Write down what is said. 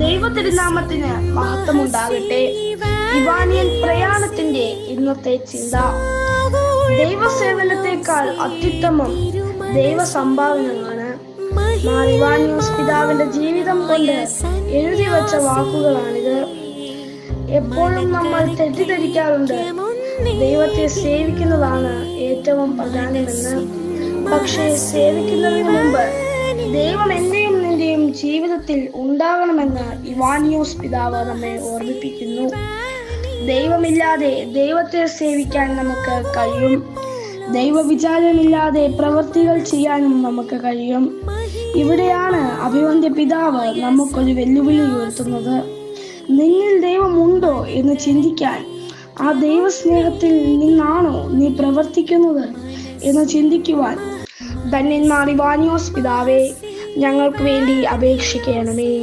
ദൈവതിരുനാമത്തിന് മഹത്വമുണ്ടാകട്ടെ. ഇവാനിയൻ പ്രയാണത്തിന്റെ ഇന്നത്തെ ചിന്ത: ദൈവസേവനത്തെക്കാൾ അത്യുത്തമം ദൈവ സംഭാവനയാണ്. മാർ ഇവാനിയോസ് പിതാവിന്റെ ജീവിതം കൊണ്ട് എഴുതി വച്ച വാക്കുകളാണിത്. എപ്പോഴും നമ്മൾ തെറ്റിദ്ധരിക്കാറുണ്ട് ദൈവത്തെ സേവിക്കുന്നതാണ് ഏറ്റവും പ്രധാനമെന്ന്. പക്ഷേ സേവിക്കുന്നതിന് മുമ്പ് ദൈവം എന്റെയും നിന്റെയും ജീവിതത്തിൽ ഉണ്ടാകണമെന്ന് ഇവാനിയോസ് പിതാവ് നമ്മെ ഓർമ്മിപ്പിക്കുന്നു. ദൈവമില്ലാതെ ദൈവത്തെ സേവിക്കാൻ നമുക്ക് കഴിയും. ദൈവവിചാരമില്ലാതെ പ്രവൃത്തികൾ ചെയ്യാനും നമുക്ക് കഴിയും. ഇവിടെയാണ് അഭിവന്ദ്യ പിതാവ് നമുക്കൊരു വെല്ലുവിളി ഉയർത്തുന്നത്. നിന്നിൽ ദൈവമുണ്ടോ എന്ന് ചിന്തിക്കാൻ, ആ ദൈവസ്നേഹത്തിൽ നിന്നാണോ നീ പ്രവർത്തിക്കുന്നത് എന്ന് ചിന്തിക്കുവാൻ ധന്യന്മാർ ഇവാനിയോസ് പിതാവേ, ഞങ്ങൾക്ക് വേണ്ടി അപേക്ഷിക്കണമേ.